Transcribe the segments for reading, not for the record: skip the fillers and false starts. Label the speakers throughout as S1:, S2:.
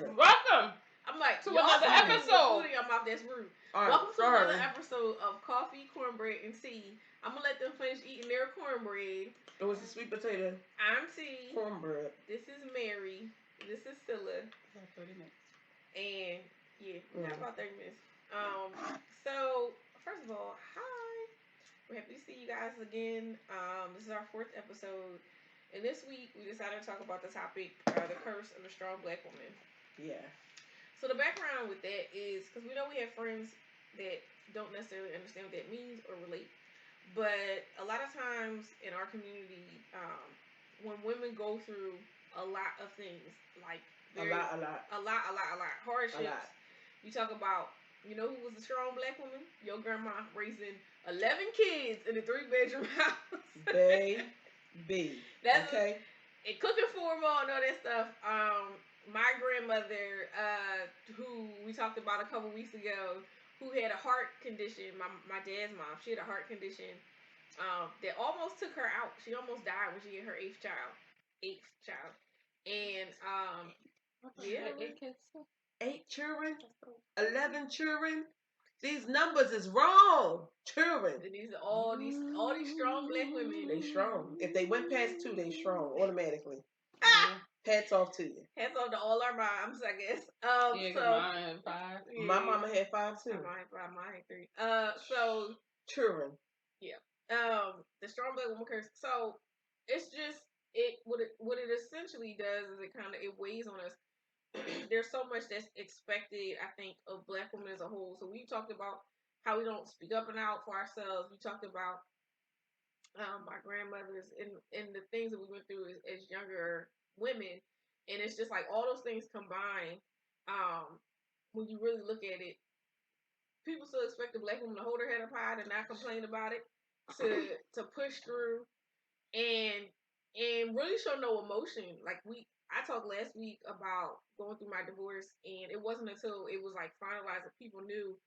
S1: it.
S2: Welcome.
S3: I'm like,
S2: to another episode.
S3: Food in your mouth, that's rude.
S1: Right,
S3: Welcome to another episode of Coffee, Cornbread, and Tea. I'm gonna let them finish eating their cornbread.
S1: It was a sweet potato.
S3: I'm T.
S1: Cornbread.
S3: This is Mary. This is Scylla.
S2: 30 minutes.
S3: And yeah, about 30 minutes. So first of all, hi. We're happy to see you guys again. This is our 4th episode. And this week we decided to talk about the topic, the curse of a strong black woman.
S1: Yeah.
S3: So the background with that is because we know we have friends that don't necessarily understand what that means or relate, but a lot of times in our community, when women go through a lot of things, like
S1: a lot
S3: hardships, you talk about, you know, who was a strong black woman? Your grandma raising 11 kids in a 3-bedroom house.
S1: Baby.
S3: That's
S1: okay.
S3: And cooking for them all and all that stuff. My grandmother, who we talked about a couple weeks ago, who had a heart condition, my dad's mom, she had a heart condition that almost took her out. She almost died when she had her 8th child. And, yeah.
S2: 8 kids.
S1: 8 children? 11 children? These numbers is wrong. Children.
S3: And these are all these strong black women.
S1: They strong. If they went past 2, they strong automatically. Hats off to you.
S3: Hats off to all our moms, I guess.
S2: Yeah, so mine had 5.
S1: Yeah. My mama had 5 too.
S3: My mom had 5. Mine had 3. So
S1: children.
S3: Yeah. The strong black woman curse. So it's just what it essentially does is it weighs on us. There's so much that's expected, I think, of black women as a whole. So we talked about how we don't speak up and out for ourselves. We talked about my grandmothers and the things that we went through as younger women, and it's just like all those things combined. When you really look at it, people still expect a black woman to hold her head up high and not complain about it, to push through, and really show no emotion. Like I talked last week about going through my divorce, and it wasn't until it was like finalized that people knew.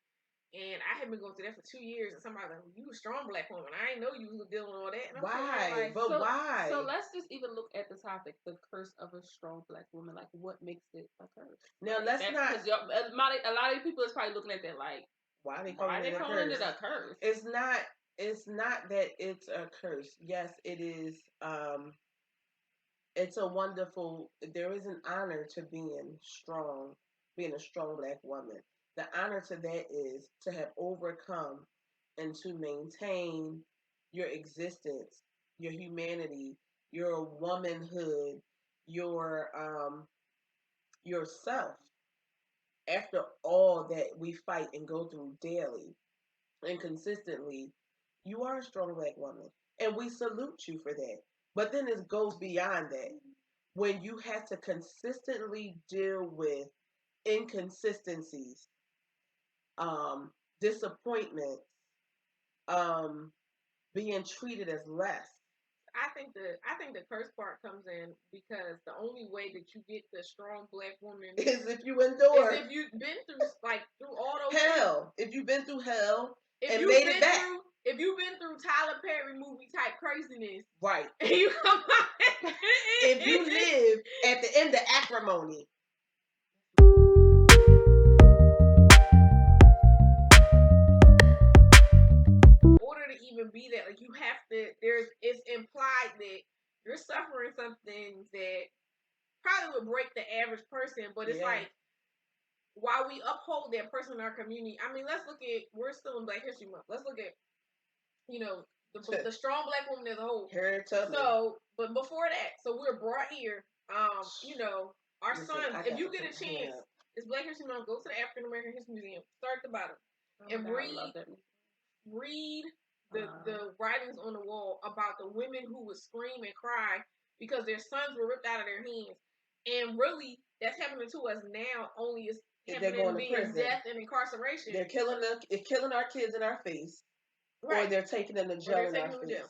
S3: And I had been going through that for 2 years, and somebody was like, "You a strong black woman. I didn't know you was dealing with all that." And I'm
S1: why?
S3: Like,
S1: why?
S2: So let's just even look at the topic, the curse of a strong black woman. Like, what makes it a curse?
S1: Now, let's not.
S2: Because a lot of people is probably looking at that like,
S1: why are they calling it a curse? It's not. It's not that it's a curse. Yes, it is. It's a wonderful. There is an honor to being strong, being a strong black woman. The honor to that is to have overcome and to maintain your existence, your humanity, your womanhood, yourself. After all that we fight and go through daily and consistently, you are a strong black woman, and we salute you for that. But then it goes beyond that. When you have to consistently deal with inconsistencies, disappointments, being treated as less.
S3: I think the curse part comes in because the only way that you get the strong black woman
S1: is if you endure.
S3: Is if you've been through all those
S1: hell. If you've been through hell and
S3: made
S1: it back.
S3: If you've been through Tyler Perry movie type craziness,
S1: right?
S3: And you come out.
S1: If you live at the end of acrimony. Even be that, like, you have to, it's implied that you're suffering something that probably would break the average person, but it's like, while we uphold that person in our community, I mean, let's look at, we're still in Black History Month, let's look at, you know, the strong black woman as a whole. So, but before that, so we're brought here, you know, our sons, if you get a chance, it's Black History Month, go to the African American History Museum, start at the bottom, and read the writings on the wall about the women who would scream and cry because their sons were ripped out of their hands. And really, that's happening to us now, only is happening being death and incarceration. They're killing our kids in our face. Right. Or they're taking them to jail in our face.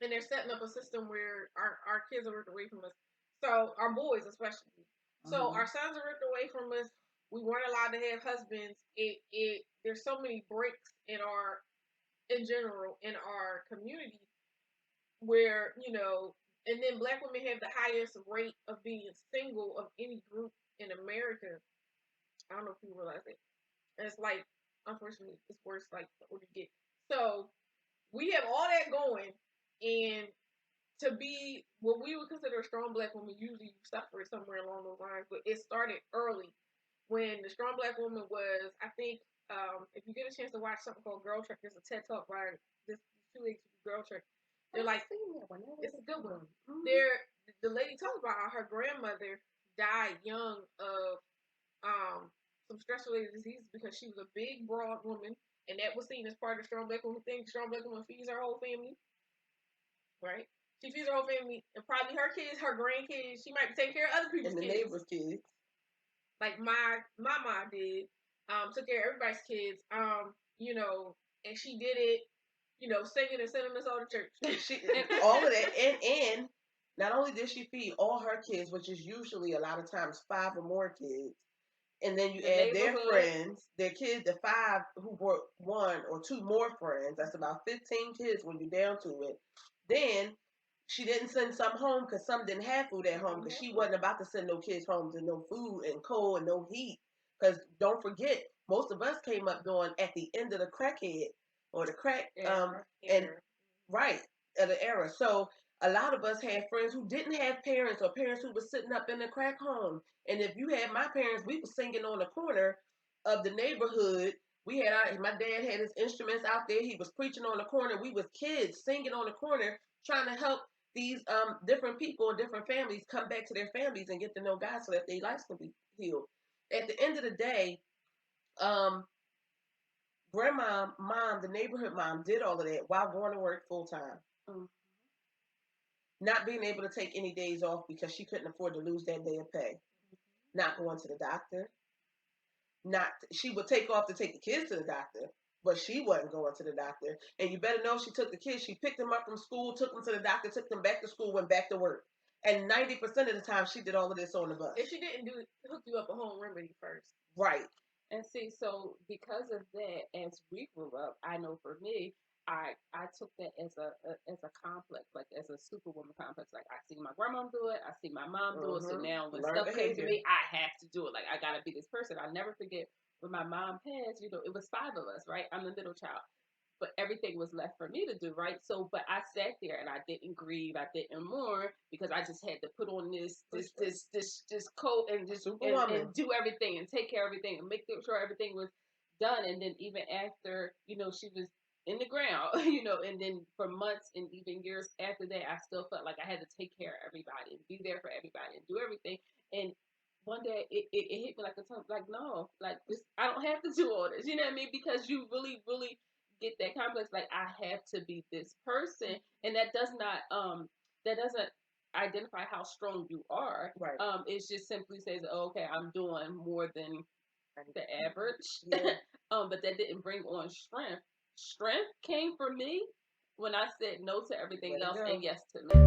S1: And they're setting up a system where our kids are ripped away from us. So, our boys especially. So, our sons are ripped away from us. We weren't allowed to have husbands. There's so many breaks in general in our community where, you know, and then black women have the highest rate of being single of any group
S3: in America, I don't know if people realize it. And it's like, unfortunately, it's worse like the older you get. So we have all that going, and to be what we would consider a strong black woman, usually you suffer somewhere along those lines. But it started early when the strong black woman was, I think, if you get a chance to watch something called Girl Trek, there's a TED Talk by this two ladies Girl Trek. They're like, it's a good one. The lady talks about how her grandmother died young of some stress related diseases because she was a big, broad woman, and that was seen as part of the strong black woman thing. The strong black woman feeds her whole family, right? She feeds her whole family, and probably her kids, her grandkids. She might take care of other people's
S1: and the
S3: kids.
S1: neighbors' kids.
S3: Like my mom did. Took care of everybody's kids. You know, and she did it, you know, singing and sending us all to church.
S1: All of that, and not only did she feed all her kids, which is usually a lot of times 5 or more kids, and then you add their friends, their kids, the 5 who brought 1 or 2 more friends. That's about 15 kids when you're down to it. Then she didn't send some home because some didn't have food at home because she wasn't about to send no kids home to no food and cold and no heat. Because don't forget, most of us came up during at the end of the crackhead or the crack and right of the era. So a lot of us had friends who didn't have parents or parents who were sitting up in the crack home. And if you had my parents, we were singing on the corner of the neighborhood. We had my dad had his instruments out there. He was preaching on the corner. We was kids singing on the corner, trying to help these different people and different families come back to their families and get to know God so that their lives can be healed. At the end of the day, grandma, mom, the neighborhood mom did all of that while going to work full time. Mm-hmm. Not being able to take any days off because she couldn't afford to lose that day of pay. Mm-hmm. Not going to the doctor. She would take off to take the kids to the doctor, but she wasn't going to the doctor. And you better know she took the kids. She picked them up from school, took them to the doctor, took them back to school, went back to work. And 90% of the time, she did all of this on the bus.
S3: If she didn't hook you up a home remedy first.
S1: Right.
S2: And see, so because of that, as we grew up, I know for me, I took that as a complex, like as a superwoman complex. Like I see my grandma do it, I see my mom do it. So now when stuff came to me, I have to do it. Like I gotta be this person. I'll never forget when my mom passed. You know, it was 5 of us, right? I'm the middle child, but everything was left for me to do, right? So, but I sat there and I didn't grieve, I didn't mourn because I just had to put on this coat and just and do everything and take care of everything and make sure everything was done. And then even after, you know, she was in the ground, you know, and then for months and even years after that, I still felt like I had to take care of everybody and be there for everybody and do everything. And one day it hit me like a ton, like, no, like this, I don't have to do all this, you know what I mean? Because you really, really get that complex, like I have to be this person, and that doesn't identify how strong you are.
S1: Right.
S2: It just simply says, oh, okay, I'm doing more than the average. Yeah. But that didn't bring on strength. Strength came for me when I said no to everything else and yes to me.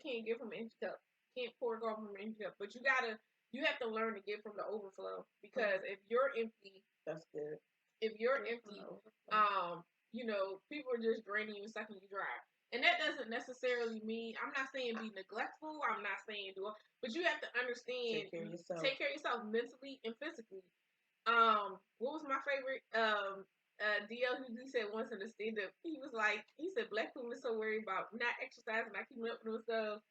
S3: Can't give from an empty cup. Can't pour it off from an empty cup. But you have to learn to give from the overflow. Because if you're empty,
S1: that's good.
S3: If you're empty, you know, people are just draining you and sucking you dry. And that doesn't necessarily mean, I'm not saying be neglectful, I'm not saying but you have to understand, take care of yourself mentally and physically. What was my favorite? DL he said once in the stand up, he said black women are so worried about not exercising, not keeping up with themselves,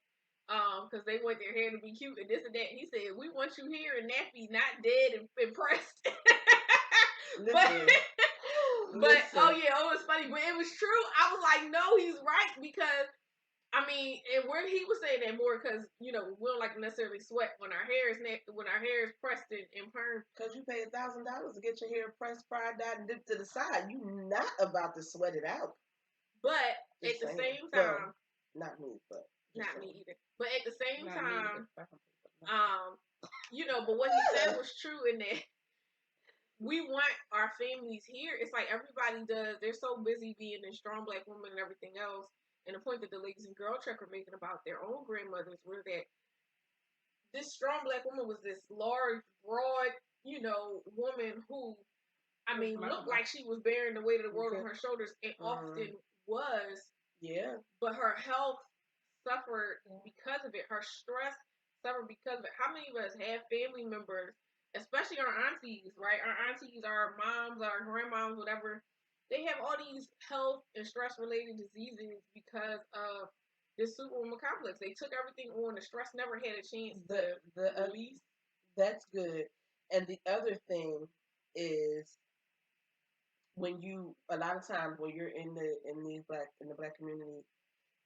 S3: because they want their hair to be cute and this and that. And he said, we want you here and nappy, not dead and pressed. But oh yeah, it was funny, but it was true. I was like, no, he's right, because I mean, and where he was saying that more because, you know, we don't like to necessarily sweat when our hair is pressed and permed.
S1: Because you pay $1,000 to get your hair pressed, fried, dyed, and dipped to the side. You not about to sweat it out.
S3: But at the same time,
S1: not me, but
S3: not me either. But at the same time, you know, but what he said was true in that we want our families here. It's like everybody does. They're so busy being a strong black woman and everything else. And the point that the ladies in Girl Trek are making about their own grandmothers were that this strong black woman was this large, broad, you know, woman who
S1: I mean, looked like she was bearing the weight of the world on her shoulders, and often was.
S3: Yeah.
S1: But her health suffered because of it. Her stress suffered because of it. How many of us have family members, especially our aunties, right? Our aunties, our moms, our grandmoms, whatever. They have all these health and stress related diseases because of this superwoman complex. They took everything on. The stress never had a chance to release.
S3: That's good. And the other thing is when you a lot of times when you're in the black community,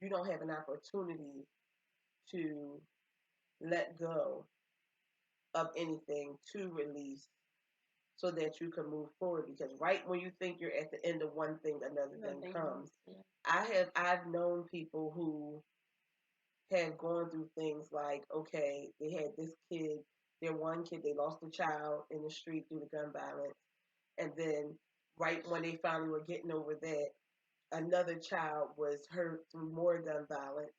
S3: you don't have an opportunity to let go of anything to release so that you can move forward, because right when you think you're at the end of one thing, another thing comes. Yeah. I've known people who have gone through things like, okay, they had this kid, their one kid, they lost a child in the street due to gun violence. And then right when they finally were getting over that, another child was hurt through more gun violence.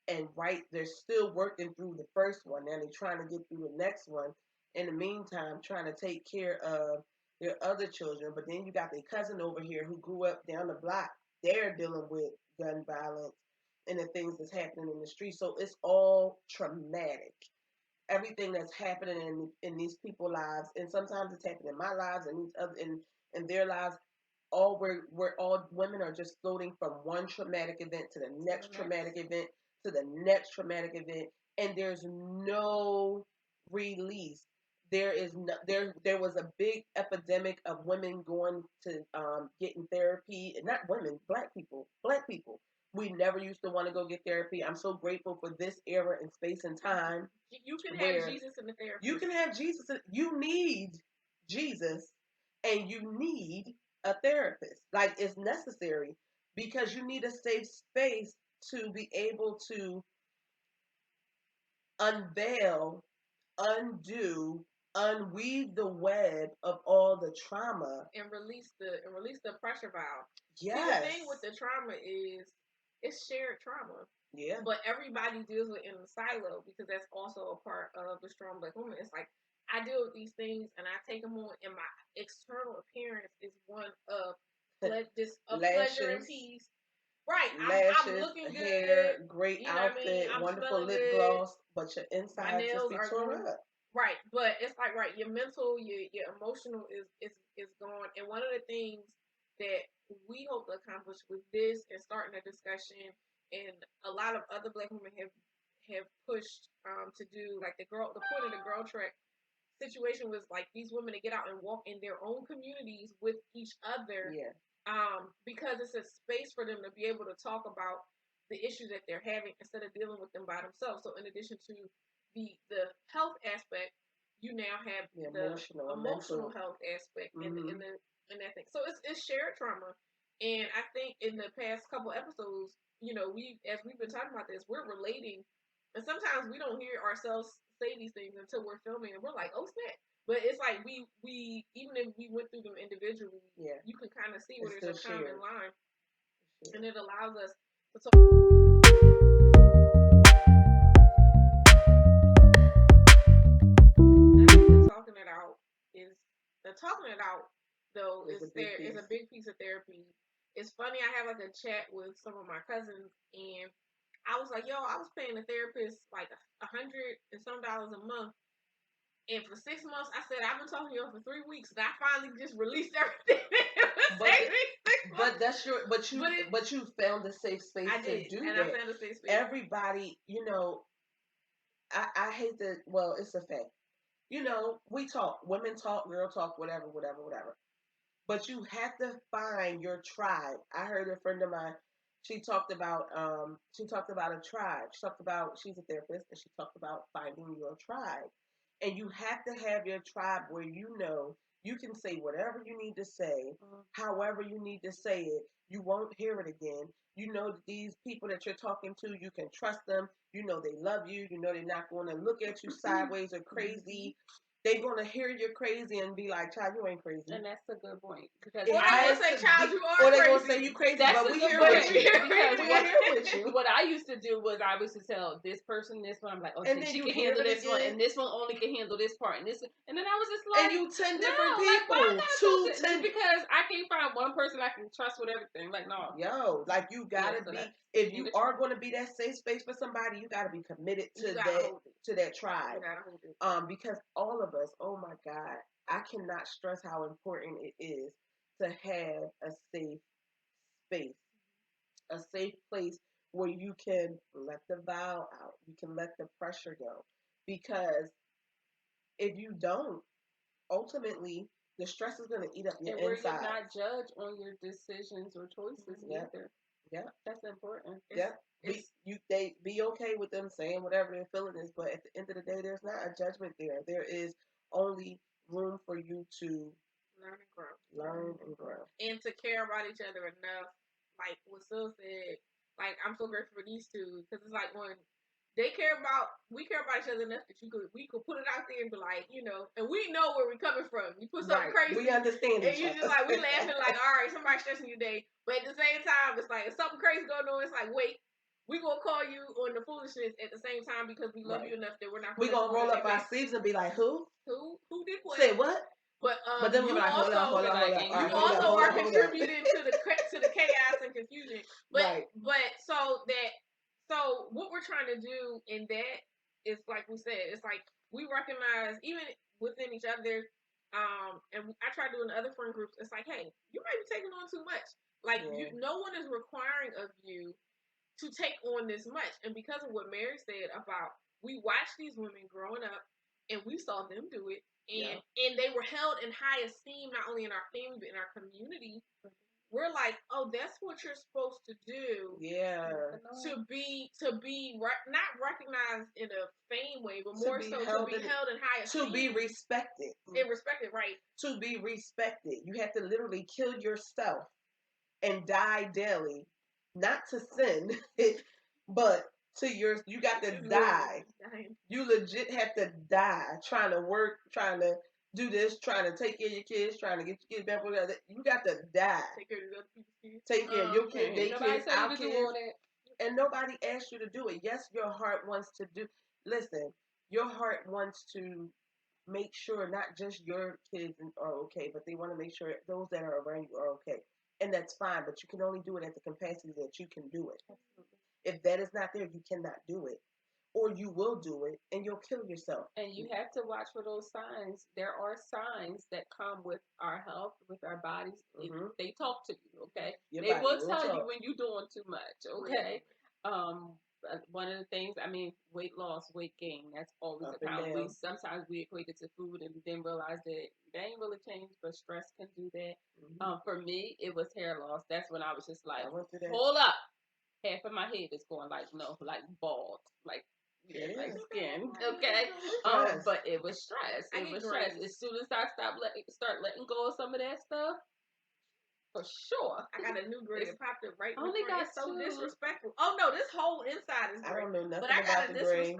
S3: And right, they're still working through the first one. Now they're trying to get through the next one. In the meantime, trying to take care of their other children. But then you got their cousin over here who grew up down the block. They're dealing with gun violence and the things that's happening in the street. So it's all traumatic. Everything that's happening in these people's lives, and sometimes it's happening in my lives and these other in their lives. We're all women are just floating from one traumatic event to the next traumatic event to the next traumatic event, and there's no release. There was a big epidemic of women going to getting therapy, and not women, black people. We never used to want to go get therapy. I'm so grateful for this era and space and time.
S1: You can have Jesus in the therapy.
S3: You can have Jesus. You need Jesus, and you need a therapist. Like, it's necessary, because you need a safe space to be able to unveil, undo, unweave the web of all the trauma
S1: and release the pressure valve.
S3: Yes.
S1: See, the thing with the trauma is it's shared trauma.
S3: Yeah.
S1: But everybody deals with it in a silo, because that's also a part of the strong black woman. It's like, I deal with these things and I take them on, and my external appearance is one of pleasure and peace. Right, I'm looking good,
S3: hair, great outfit, wonderful lip gloss, but your inside just be tore up.
S1: Right, but it's like, right, your mental, your emotional is gone. And one of the things that we hope to accomplish with this and starting a discussion, and a lot of other black women have pushed to do, like the point of the girl trek situation was like these women to get out and walk in their own communities with each other.
S3: Yeah.
S1: Because it's a space for them to be able to talk about the issues that they're having instead of dealing with them by themselves. So in addition to the health aspect, you now have the emotional health aspect, mm-hmm. and that thing. So it's shared trauma. And I think in the past couple episodes, as we've been talking about this, we're relating, and sometimes we don't hear ourselves say these things until we're filming, and we're like, oh snap. But it's like we even if we went through them individually, yeah, you can kind of see where there's a common line, and it allows us to talk. Talking it out though is a big piece of therapy. It's funny, I have like a chat with some of my cousins, and I was like, yo, I was paying a therapist like $100 and some a month. And for 6 months, I said, I've been talking to you for 3 weeks, and I finally just released everything. But you found a safe space to do that. I found a safe space.
S3: Everybody, I hate that. Well, it's a fact. We talk, women talk, girl talk, whatever. But you have to find your tribe. I heard a friend of mine. She talked about a tribe. She's a therapist, and she talked about finding your tribe. And you have to have your tribe where you can say whatever you need to say, however you need to say it. You won't hear it again. These people that you're talking to, you can trust them. They love you. They're not going to look at you sideways or crazy.
S4: they're going to hear you're crazy and be like, child, you ain't crazy.
S2: And that's a good point.
S3: Because or they're going to say, child, you are crazy. Or
S4: they're going to say you crazy,
S2: that's
S4: but we here with you.
S2: Because what I used to do was I used to tell this person this one. I'm like, oh, she can handle this one. And this one only can handle this part. And then I was just like.
S4: And you 10 different people. 10.
S2: Because I can't find one person I can trust with everything. Like, no.
S4: Yo, like you got to be. If you are going to be that safe space for somebody, you got to be committed to that tribe. Because all of us, oh my God, I cannot stress how important it is to have a safe space, a safe place where you can let the vow out, you can let the pressure go. Because if you don't, ultimately, the stress is going to eat up your inside.
S2: And where you're not judged on your decisions or choices either.
S4: Yeah,
S2: that's important.
S4: Be okay with them saying whatever their feeling is, but at the end of the day, there's not a judgment there. There is only room for you to learn and grow,
S3: and to care about each other enough. Like what Sil said, like I'm so grateful for these two because it's like when we care about each other enough that we could put it out there and be like, and we know where we're coming from. You put something crazy,
S4: we understand,
S3: and you just like we laughing like, all right, somebody's stressing your day, but at the same time, it's like if something crazy going on, it's like wait. We gonna call you on the foolishness at the same time because we love you enough that we're not.
S4: We gonna roll up our sleeves and be like, who
S3: did what?
S4: Say what?
S3: But
S4: then
S3: you
S4: we're like, hold on.
S3: You also are contributing to the chaos and confusion. But so what we're trying to do in that is like we said, it's like we recognize even within each other. And I try doing other friend groups. It's like, hey, you might be taking on too much. Like no one is requiring of you to take on this much. And because of what Mary said about we watched these women growing up and we saw them do it and they were held in high esteem not only in our family but in our community. We're like, oh, that's what you're supposed to do.
S4: Yeah.
S3: To be not recognized in a fame way, but more so to be held in high esteem.
S4: To be respected.
S3: And respected, right.
S4: To be respected. You have to literally kill yourself and die daily. Not to sin, but you got to die. You legit have to die trying to work, trying to do this, trying to take care of your kids, trying to get your kids back. You got to die.
S3: Take care of other people's kids.
S4: Take care of your kids, their kids, our kids. And nobody asked you to do it. Yes, your heart wants to do. Listen, your heart wants to make sure not just your kids are okay, but they want to make sure those that are around you are okay. And that's fine, but you can only do it at the capacity that you can do it.
S2: Absolutely.
S4: If that is not there, you cannot do it. Or you will do it, and you'll kill yourself.
S2: And you have to watch for those signs. There are signs that come with our health, with our bodies. Mm-hmm. They talk to you, okay? They will tell you when you're doing too much, okay? One of the things, weight loss, weight gain, that's always a problem. Sometimes we equate it to food and then realize that they ain't really changed, but stress can do that. Mm-hmm. For me, it was hair loss. That's when I was just like, hold up. Half of my head is going like bald, like skin, okay? But it was stress. It was stress. As soon as I start letting go of some of that stuff, for sure.
S3: I got a new grade. It popped up right. I only got so disrespectful. Oh no, this whole inside is great.
S4: I don't know nothing about the grade.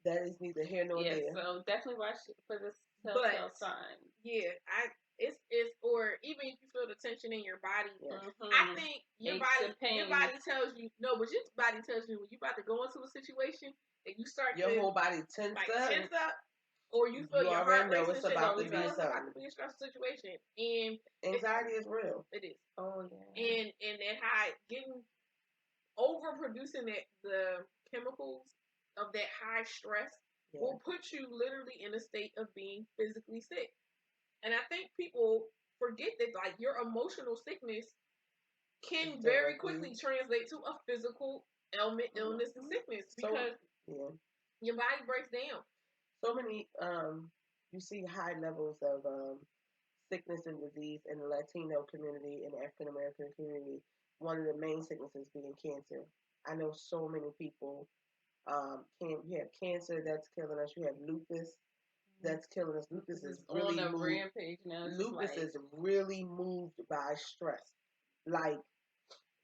S4: That is neither here nor there.
S2: So definitely watch for this telltale sign.
S3: Yeah, it's or even if you feel the tension in your body, I think your body tells you but your body tells you when you about to go into a situation and you start
S4: your whole body tense up.
S3: Or you feel your heart racing.
S4: It's about to be
S3: a stressful situation, and
S4: anxiety is real.
S3: It is.
S2: Oh yeah.
S3: And that high getting overproducing the chemicals of that high stress will put you literally in a state of being physically sick. And I think people forget that like your emotional sickness can very quickly translate to a physical ailment, illness, and sickness because your body breaks down.
S4: So many, you see high levels of sickness and disease in the Latino community and the African American community. One of the main sicknesses being cancer. I know so many people. You have cancer that's killing us. You have lupus that's killing us. Lupus is really
S2: on a rampage now.
S4: Lupus is really moved by stress. Like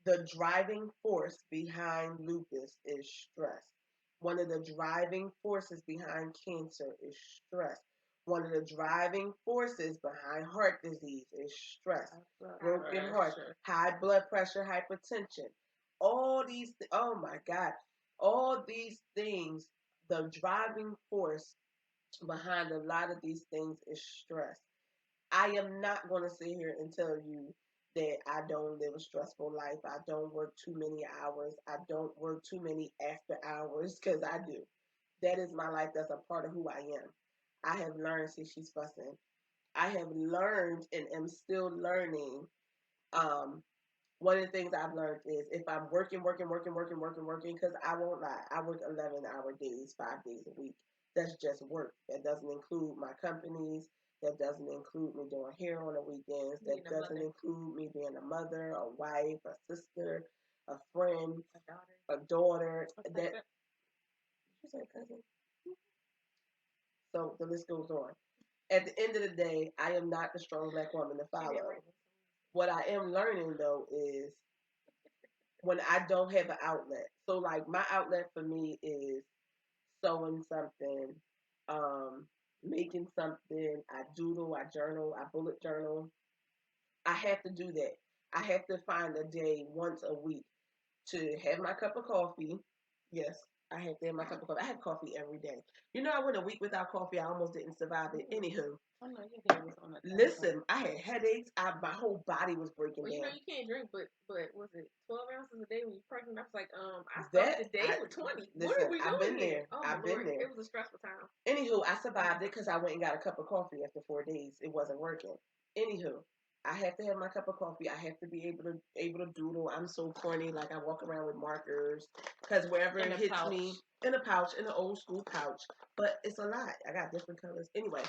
S4: the driving force behind lupus is stress. One of the driving forces behind cancer is stress. One of the driving forces behind heart disease is stress. Broken heart, high blood pressure, hypertension. All these, oh my God, all these things, the driving force behind a lot of these things is stress. I am not going to sit here and tell you that I don't live a stressful life. I don't work too many hours. I don't work too many after hours, because I do. That is my life. That's a part of who I am. I have learned, see, she's fussing. I have learned and am still learning. One of the things I've learned is if I'm working, because I won't lie, I work 11-hour days, 5 days a week. That's just work. That doesn't include my companies. That doesn't include me doing hair on the weekends. That doesn't include me being a mother, a wife, a sister, a friend, a daughter. That you say cousin? So the list goes on. At the end of the day, I am not the strong black woman to follow. What I am learning though is when I don't have an outlet. So like my outlet for me is sewing something, making something. I doodle, I journal, I bullet journal. I have to do that. I have to find a day once a week to have my cup of coffee. Yes, I have to have my cup of coffee. I have coffee every day. You know, I went a week without coffee. I almost didn't survive it. Anywho, listen, I had headaches. My whole body was breaking down.
S3: You know, you can't drink, but was it 12 ounces a day when you're pregnant? I was like, I started the day with 20.
S4: Listen,
S3: what are we doing
S4: I've been
S3: here?
S4: there.
S3: Oh,
S4: I've been there.
S3: It was a stressful time.
S4: Anywho, I survived it because I went and got a cup of coffee after 4 days. It wasn't working. Anywho, I have to have my cup of coffee. I have to be able to doodle. I'm so corny. Like I walk around with markers because wherever it hits me, in a pouch, in an old school pouch. But it's a lot. I got different colors. Anyway,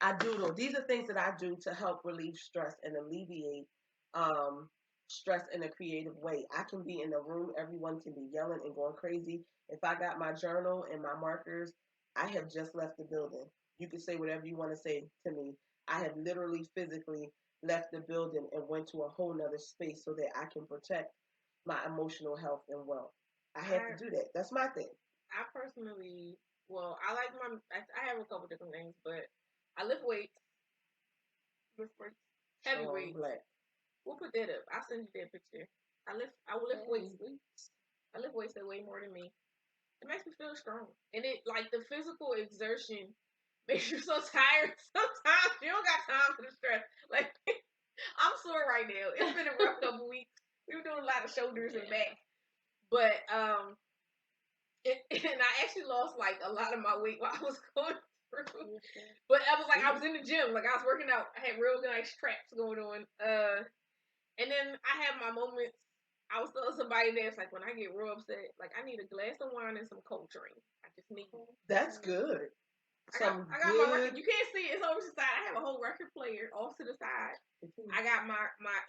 S4: I doodle. These are things that I do to help relieve stress and alleviate stress in a creative way. I can be in a room. Everyone can be yelling and going crazy. If I got my journal and my markers, I have just left the building. You can say whatever you want to say to me. I have literally physically left the building and went to a whole nother space so that I can protect my emotional health and wealth. I have to do that. That's my thing.
S3: I personally, I like I have a couple different things, but I lift weights. Heavy weights. We'll put that up. I'll send you that picture. I will lift weights. I lift weights that weigh more than me. It makes me feel strong. And it, like, the physical exertion makes you so tired. Sometimes you don't got time for the stress. Like, I'm sore right now. It's been a rough couple weeks. We were doing a lot of shoulders and back. But, and I actually lost, like, a lot of my weight while I was going through. But I was like, I was in the gym. Like, I was working out. I had real nice traps going on. And then I have my moments. I was telling somebody that's like, when I get real upset, like, I need a glass of wine and some Coltrane. I just need it.
S4: That's good.
S3: I got my record. You can't see it. It's over to the side. I have a whole record player off to the side. I got my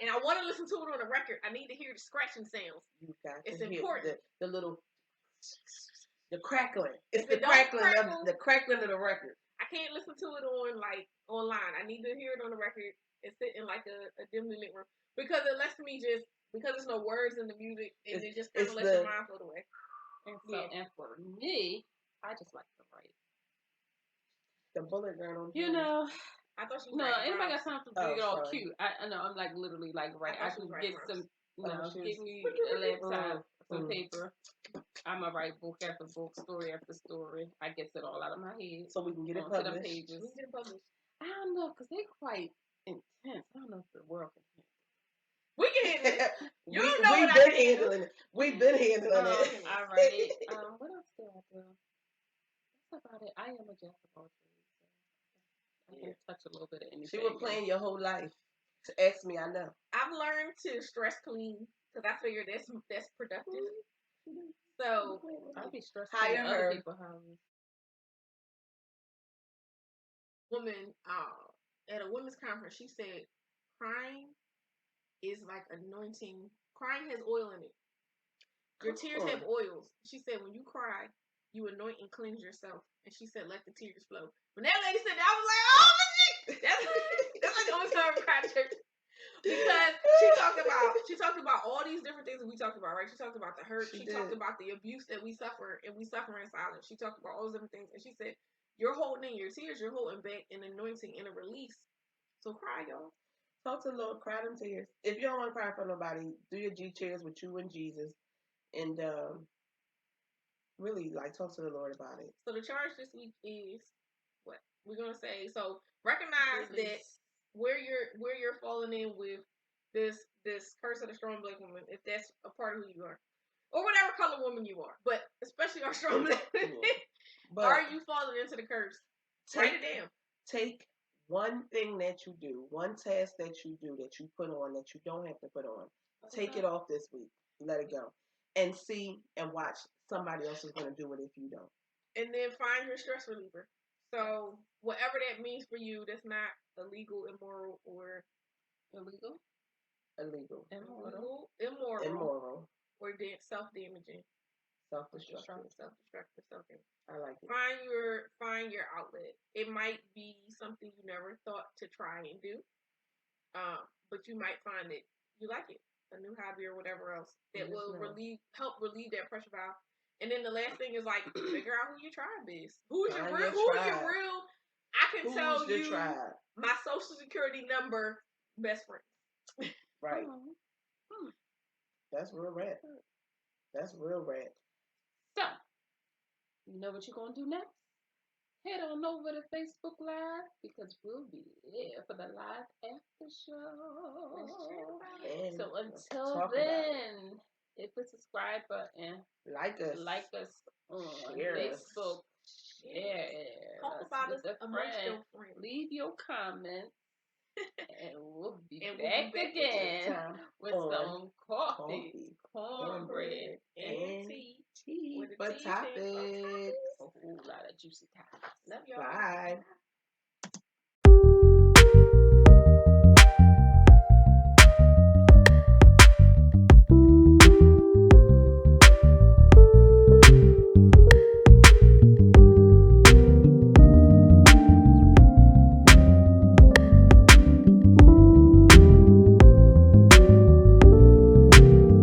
S3: and I want to listen to it on the record. I need to hear the scratching sounds. It's important.
S4: The little, the crackling. It's the crackling of the record.
S3: I can't listen to it on online. I need to hear it on the record and sit in like a dimly lit room because it lets me because there's no words in the music and it just kind of lets your mind float away.
S2: And for me, I just like to write.
S4: The bullet journal.
S2: You know,
S3: I thought she was
S2: anybody got time to be all cute? I know I'm like literally like right. I can get some, give me a laptop, some paper. I'm gonna write book after book, story after story. I get it all out of my head,
S4: so we can get it published.
S2: To the pages. We can get it published. I don't know, cause they're quite intense. I don't know if the world can handle it.
S3: We can handle it.
S4: We've been handling it. We've been handling it.
S2: All right. What else do I do? That's about it. I am a jack of all trades. So I can touch a little bit of anything.
S4: She was playing your whole life. Ask me, I know.
S3: I've learned to stress clean because I figure that's productive. So
S2: I'll be stressed.
S4: Hire her.
S2: People houses.
S3: Woman, at a women's conference, she said, crying is like anointing. Crying has oil in it. Your tears have oils. She said, when you cry, you anoint and cleanse yourself. And she said, let the tears flow. When that lady said that, I was like, oh, shit. That's like the only time I cried at church. because she talked about all these different things that we talked about, right? She talked about the hurt. She talked about the abuse that we suffer, and we suffer in silence. She talked about all those different things, and she said, "You're holding in your tears. You're holding back an anointing and a release. So cry, y'all.
S4: Talk to the Lord. Cry them tears. If you don't want to cry for nobody, do your G cheers with you and Jesus, and really like talk to the Lord about it."
S3: So the charge this week is what we're gonna say. So recognize that where you're falling in with this curse of the strong black woman, if that's a part of who you are, or whatever color woman you are, but especially our strong black women, are you falling into the curse? Write it down.
S4: Take one thing that you do, one task that you do that you put on that you don't have to put on. Take it off this week. Let it go. And see and watch somebody else is going to do it if you don't.
S3: And then find your stress reliever. So whatever that means for you, that's not illegal, immoral, or
S2: illegal,
S3: immoral, or self-damaging,
S4: self-destructive.
S3: Something.
S4: I like it.
S3: Find your outlet. It might be something you never thought to try and do, but you might find that you like it, a new hobby or whatever else that will help relieve that pressure valve. And then the last thing is like figure out who your tribe is. Who's your real? I can tell you my social security number best friend.
S4: Right. That's real rad. That's real rad.
S2: So, you know what you're going to do next? Head on over to Facebook Live because we'll be there for the live after show. So until then, hit the subscribe button.
S4: Like us
S2: on Facebook. Share.
S3: Talk about us amongst your friends.
S2: Leave your comments. And we'll be back again with some coffee, cornbread, and tea.
S4: But topics.
S2: A whole lot of juicy topics.
S3: Love y'all.
S4: Bye.